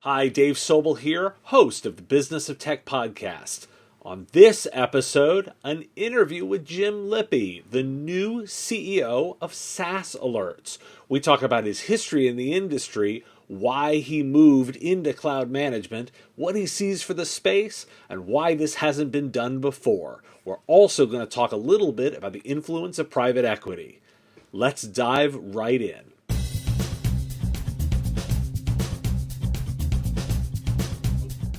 Hi, Dave Sobel here, host of the Business of Tech podcast. On this episode, an interview with Jim Lippie, the new CEO of SaaS Alerts. We talk about his history in the industry, why he moved into cloud management, what he sees for the space, and why this hasn't been done before. We're also going to talk a little bit about the influence of private equity. Let's dive right in.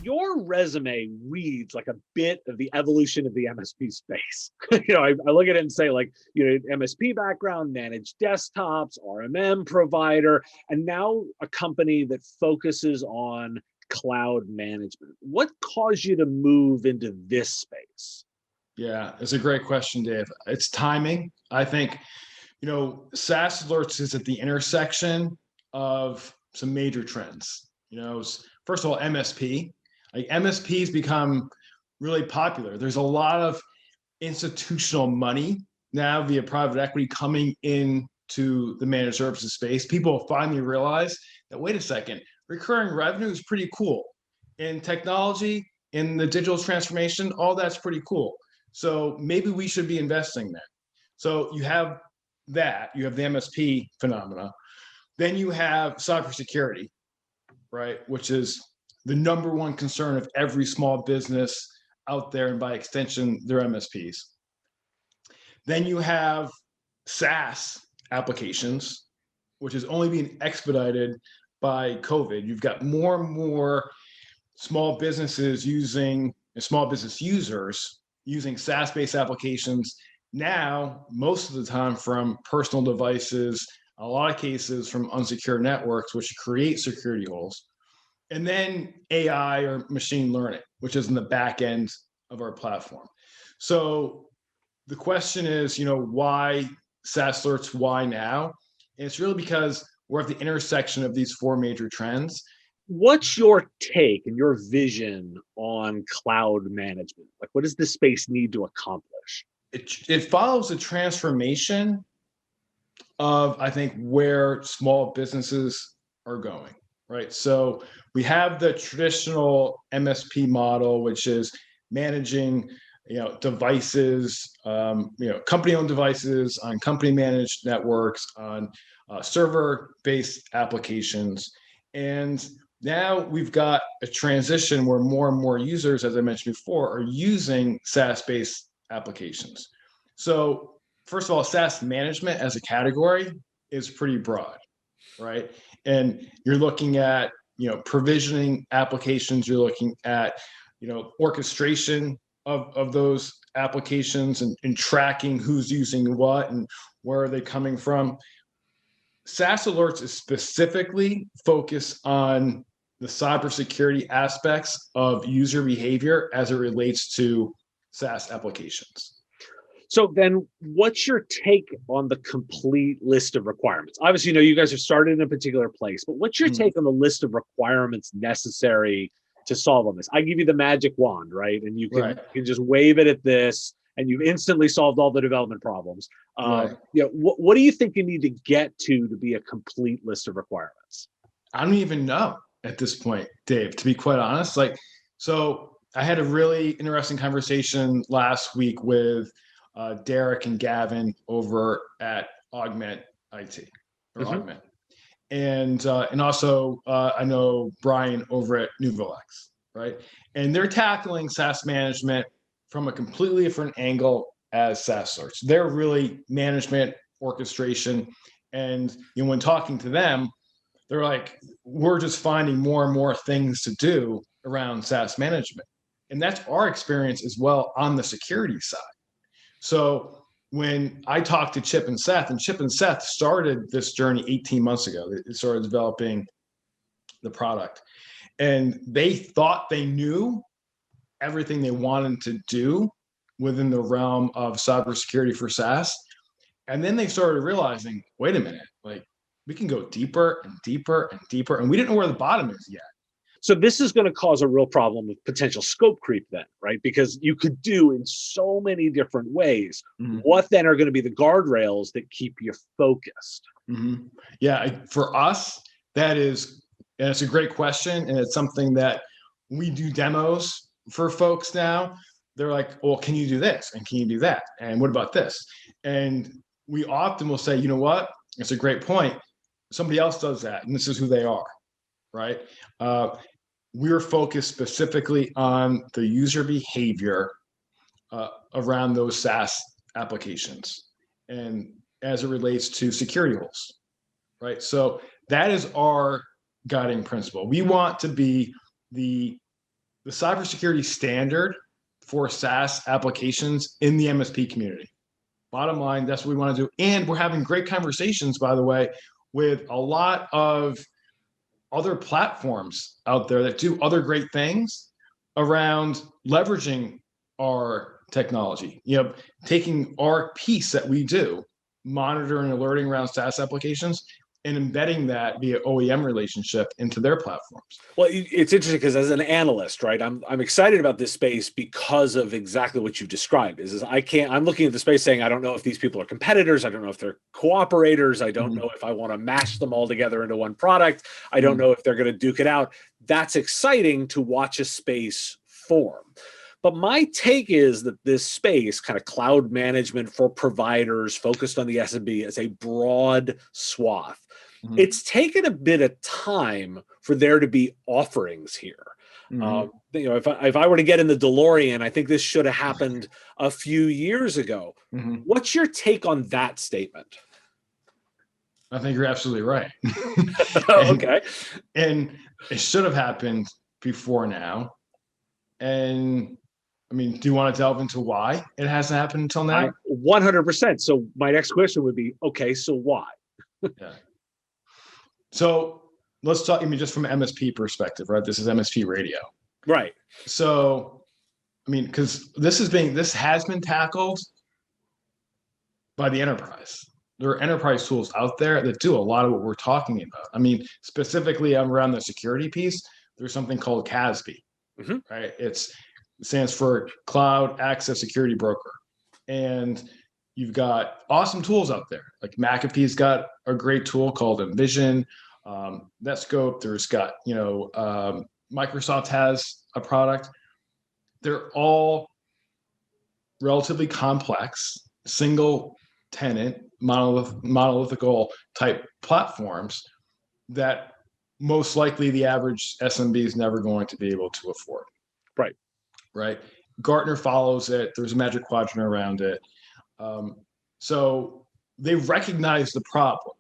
Your resume reads like a bit of the evolution of the MSP space. I look at it and say, MSP background, managed desktops, RMM provider, and now a company that focuses on cloud management. What caused you to move into this space? Yeah, it's a great question, Dave. It's timing. I think, SaaS Alerts is at the intersection of some major trends. First of all, MSP. Like MSPs become really popular. There's a lot of institutional money now via private equity coming into the managed services space. People finally realize that, wait a second, recurring revenue is pretty cool. In technology, in the digital transformation, all that's pretty cool. So maybe we should be investing there. So you have that, you have the MSP phenomena. Then you have cybersecurity, right? Which is the number one concern of every small business out there, and by extension, their MSPs. Then you have SaaS applications, which is only being expedited by COVID. You've got more and more small business users using SaaS-based applications now, most of the time from personal devices, a lot of cases from unsecured networks, which create security holes. And then AI or machine learning, which is in the back end of our platform. So the question is, why SaaS Alerts, why now? And it's really because we're at the intersection of these four major trends. What's your take and your vision on cloud management? Like, what does this space need to accomplish? It follows the transformation of, I think, where small businesses are going. Right. So we have the traditional MSP model, which is managing, devices, company-owned devices on company-managed networks, on server-based applications. And now we've got a transition where more and more users, as I mentioned before, are using SaaS-based applications. So first of all, SaaS management as a category is pretty broad, right? And you're looking at, provisioning applications, you're looking at, orchestration of those applications and tracking who's using what and where are they coming from. SaaS Alerts is specifically focused on the cybersecurity aspects of user behavior as it relates to SaaS applications. So then what's your take on the complete list of requirements? Obviously, you guys are started in a particular place, but what's your take on the list of requirements necessary to solve on this? I give you the magic wand, right? And you can just wave it at this and you've instantly solved all the development problems. What do you think you need to get to be a complete list of requirements? I don't even know at this point, Dave, to be quite honest. So I had a really interesting conversation last week with Derek and Gavin over at Augment IT or Augment, and also I know Brian over at Nuvolex, right? And they're tackling SaaS management from a completely different angle as SaaS Alerts. They're really management orchestration, and when talking to them, they're like, we're just finding more and more things to do around SaaS management, and that's our experience as well on the security side. So when I talked to Chip and Seth started this journey 18 months ago. They started developing the product, and they thought they knew everything they wanted to do within the realm of cybersecurity for SaaS. And then they started realizing, wait a minute, we can go deeper and deeper and deeper, and we didn't know where the bottom is yet. So this is going to cause a real problem with potential scope creep then, right? Because you could do in so many different ways. Mm-hmm. What then are going to be the guardrails that keep you focused? Mm-hmm. Yeah, for us, that is And it's a great question. And it's something that we do demos for folks now. They're like, well, can you do this? And can you do that? And what about this? And we often will say, you know what? It's a great point. Somebody else does that. And this is who they are, right? We're focused specifically on the user behavior around those SaaS applications and as it relates to security holes, right? So that is our guiding principle. We want to be the cybersecurity standard for SaaS applications in the MSP community. Bottom line, that's what we want to do. And we're having great conversations, by the way, with a lot of other platforms out there that do other great things around leveraging our technology, taking our piece that we do, monitoring and alerting around SaaS applications, and embedding that via OEM relationship into their platforms. Well, it's interesting because as an analyst, right, I'm excited about this space because of exactly what you've described. I'm looking at the space saying, I don't know if these people are competitors. I don't know if they're cooperators. I don't know if I want to mash them all together into one product. I don't know if they're going to duke it out. That's exciting to watch a space form. But my take is that this space, kind of cloud management for providers focused on the SMB, is a broad swath. It's taken a bit of time for there to be offerings here. If I were to get in the DeLorean, I think this should have happened a few years ago. What's your take on that statement? I think you're absolutely right. Okay. And it should have happened before now. And I mean, do you want to delve into why it hasn't happened until now? 100%. So my next question would be, okay, so why? Yeah. So let's talk, just from an MSP perspective, right? This is MSP radio. Right. So, because this has been tackled by the enterprise. There are enterprise tools out there that do a lot of what we're talking about. Specifically around the security piece, there's something called CASB, right? It stands for Cloud Access Security Broker. And you've got awesome tools out there. Like McAfee's got a great tool called Envision. Netscope, there's got, Microsoft has a product. They're all relatively complex, single tenant, monolithical type platforms that most likely the average SMB is never going to be able to afford. Right. Gartner follows it. There's a Magic Quadrant around it. So they recognize the problem.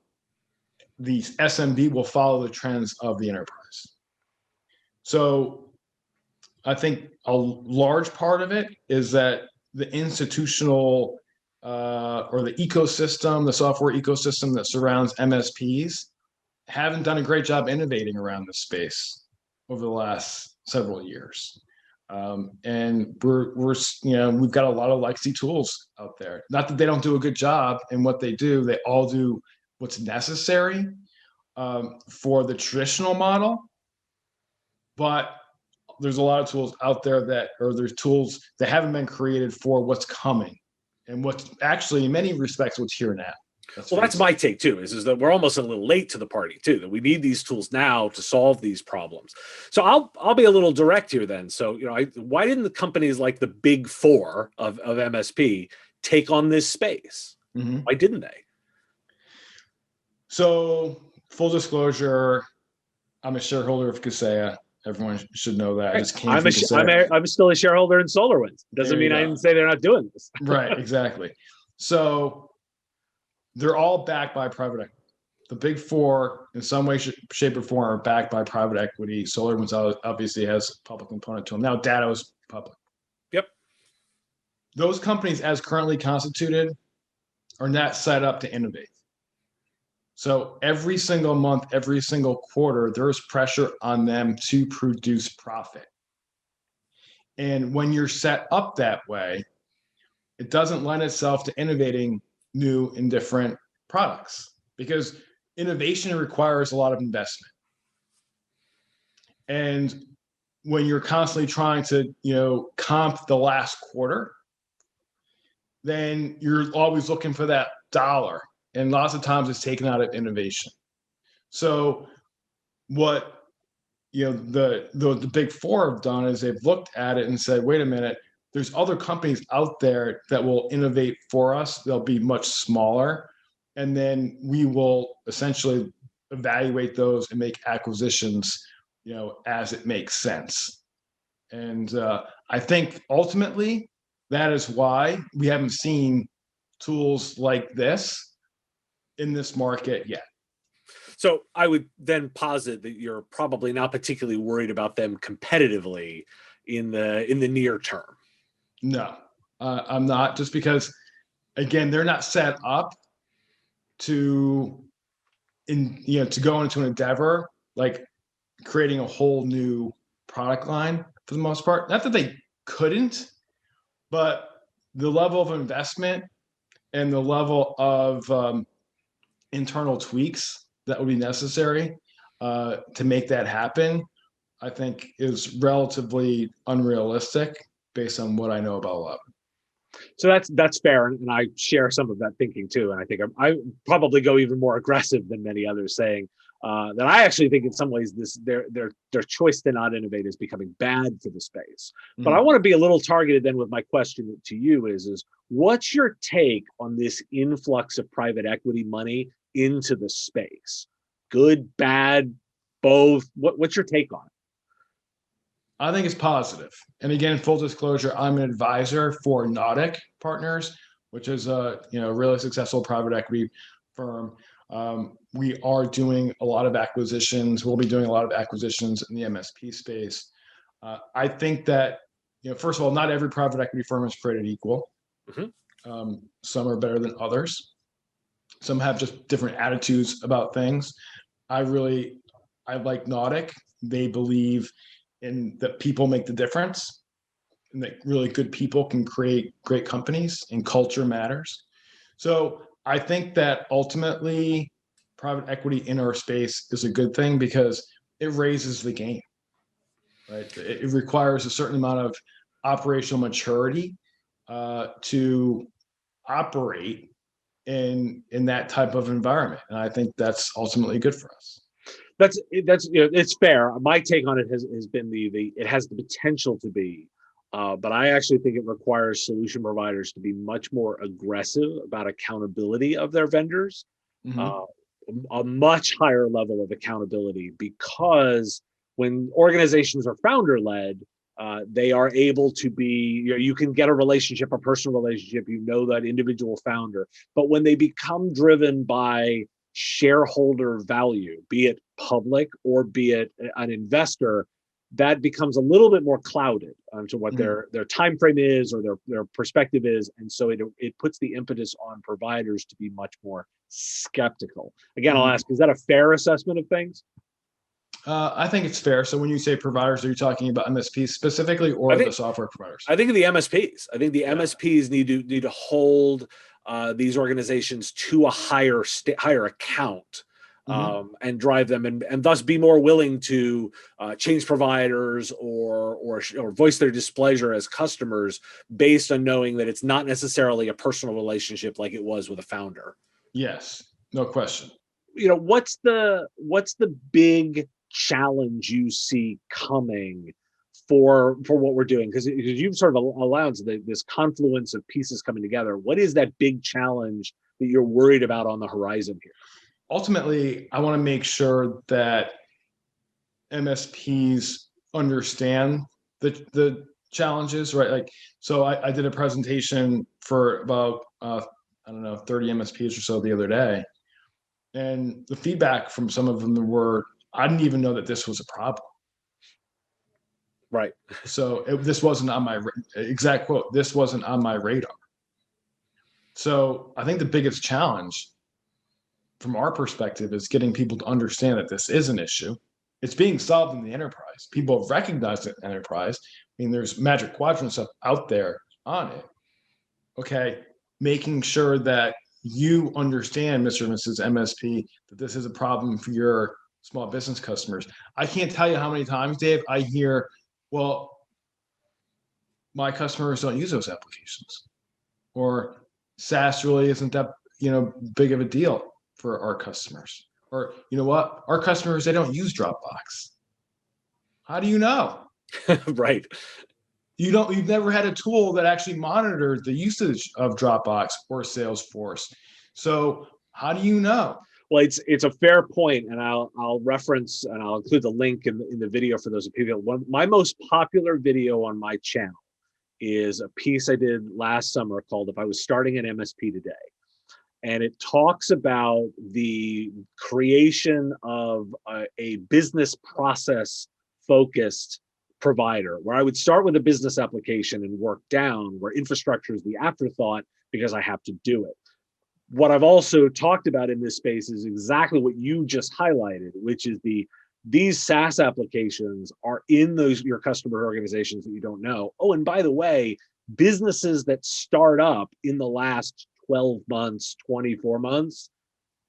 The SMB will follow the trends of the enterprise. So I think a large part of it is that the institutional or the ecosystem, the software ecosystem that surrounds MSPs haven't done a great job innovating around this space over the last several years. And we've got a lot of legacy tools out there. Not that they don't do a good job in what they do. They all do what's necessary for the traditional model. But there's a lot of tools out there there's tools that haven't been created for what's coming and what's actually in many respects what's here now. That's my take too, is that we're almost a little late to the party too, that we need these tools now to solve these problems. So I'll be a little direct here then. So, why didn't the companies like the big four of MSP take on this space? Why didn't they? So full disclosure, I'm a shareholder of Kaseya. Everyone should know that. I'm still a shareholder in SolarWinds. Doesn't mean I didn't say they're not doing this. Right, exactly. So they're all backed by private equity. The big four, in some way, shape, or form, are backed by private equity. SolarWinds obviously has a public component to them. Now, Datto is public. Yep. Those companies, as currently constituted, are not set up to innovate. So every single month, every single quarter, there's pressure on them to produce profit. And when you're set up that way, it doesn't lend itself to innovating new and different products because innovation requires a lot of investment. And when you're constantly trying to, comp the last quarter, then you're always looking for that dollar. And lots of times it's taken out of innovation. So what the big four have done is they've looked at it and said, wait a minute, there's other companies out there that will innovate for us. They'll be much smaller, and then we will essentially evaluate those and make acquisitions, as it makes sense. And I think ultimately that is why we haven't seen tools like this in this market yet. So I would then posit that you're probably not particularly worried about them competitively in the near term. No, I'm not, just because, again, they're not set up to to go into an endeavor like creating a whole new product line for the most part. Not that they couldn't, but the level of investment and the level of internal tweaks that would be necessary to make that happen, I think is relatively unrealistic based on what I know about 11. So that's fair, and I share some of that thinking too. And I think I probably go even more aggressive than many others, saying that I actually think in some ways their choice to not innovate is becoming bad for the space. But I want to be a little targeted then with my question to you is what's your take on this influx of private equity money into the space? Good, bad, both? What's your take on it? I think it's positive. And again, full disclosure, I'm an advisor for Nautic Partners, which is a really successful private equity firm. We are doing a lot of acquisitions. We'll be doing a lot of acquisitions in the MSP space. I think that first of all, not every private equity firm is created equal. Mm-hmm. Some are better than others. Some have just different attitudes about things. I like Nautic. They believe in that people make the difference, and that really good people can create great companies, and culture matters. So I think that ultimately private equity in our space is a good thing because it raises the game, right? It requires a certain amount of operational maturity to operate in that type of environment. And I think that's ultimately good for us. That's it's fair. My take on it has been it has the potential to be, but I actually think it requires solution providers to be much more aggressive about accountability of their vendors, a much higher level of accountability, because when organizations are founder led, they are able to be, you can get a relationship, a personal relationship, that individual founder, but when they become driven by shareholder value, be it public or be it an investor, that becomes a little bit more clouded to what their time frame is or their perspective is, and so it puts the impetus on providers to be much more skeptical. Again, I'll ask: is that a fair assessment of things? I think it's fair. So when you say providers, are you talking about MSPs specifically, or the software providers? I think of the MSPs. I think the MSPs need to hold these organizations to a higher account, and drive them, and thus be more willing to change providers or voice their displeasure as customers based on knowing that it's not necessarily a personal relationship like it was with a founder. Yes, no question. What's the big challenge you see coming for what we're doing? Because you've sort of allowed this confluence of pieces coming together. What is that big challenge that you're worried about on the horizon here? Ultimately, I want to make sure that MSPs understand the challenges, right? Like, so I did a presentation for about 30 MSPs or so the other day, and the feedback from some of them were, I didn't even know that this was a problem. Right. So this wasn't on my exact quote. This wasn't on my radar. So I think the biggest challenge from our perspective is getting people to understand that this is an issue. It's being solved in the enterprise. People have recognized it in the enterprise. I mean, there's Magic Quadrant stuff out there on it. Okay, making sure that you understand, Mr. and Mrs. MSP, that this is a problem for your small business customers. I can't tell you how many times, Dave, I hear, well, my customers don't use those applications, or SaaS really isn't that big of a deal for our customers, or you know what, our customers, they don't use Dropbox. How do you know? Right. You've never had a tool that actually monitors the usage of Dropbox or Salesforce. So how do you know? Well, it's a fair point, and I'll reference and I'll include the link in the video for those people. My most popular video on my channel is a piece I did last summer called "If I Was Starting an MSP Today," and it talks about the creation of a business process focused provider, where I would start with a business application and work down, where infrastructure is the afterthought because I have to do it. What I've also talked about in this space is exactly what you just highlighted, which is these SaaS applications are in those your customer organizations that you don't know. Oh, and by the way, businesses that start up in the last 12 months, 24 months,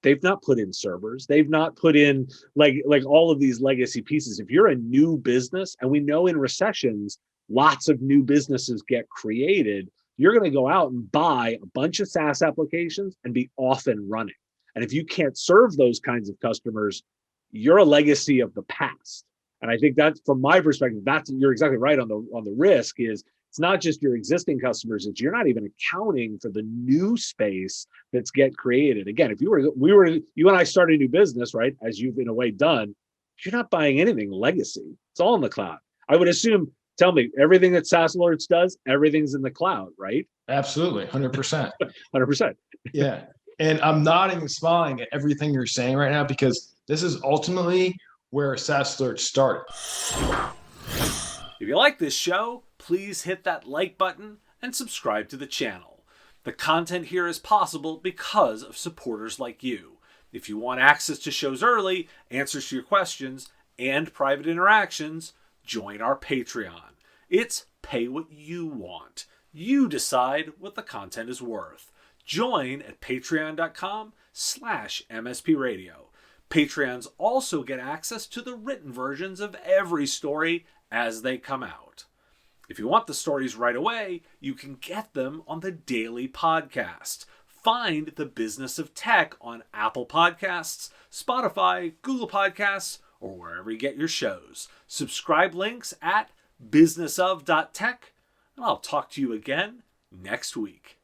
they've not put in servers. They've not put in like all of these legacy pieces. If you're a new business, and we know in recessions, lots of new businesses get created, you're going to go out and buy a bunch of SaaS applications and be off and running. And if you can't serve those kinds of customers, you're a legacy of the past. And I think that, from my perspective, you're exactly right on the risk. Is it's not just your existing customers; it's you're not even accounting for the new space that's get created. Again, if you and I start a new business, right, as you've in a way done, you're not buying anything legacy. It's all in the cloud. I would assume. Tell me, everything that SaaS Alerts does, everything's in the cloud, right? Absolutely, 100%. 100%. Yeah. And I'm nodding and smiling at everything you're saying right now, because this is ultimately where SaaS Alerts started. If you like this show, please hit that like button and subscribe to the channel. The content here is possible because of supporters like you. If you want access to shows early, answers to your questions, and private interactions, join our Patreon. It's pay what you want. You decide what the content is worth. Join at patreon.com/MSP Radio. Patreons also get access to the written versions of every story as they come out. If you want the stories right away, you can get them on the daily podcast. Find The Business of Tech on Apple Podcasts, Spotify, Google Podcasts, or wherever you get your shows. Subscribe links at businessof.tech, and I'll talk to you again next week.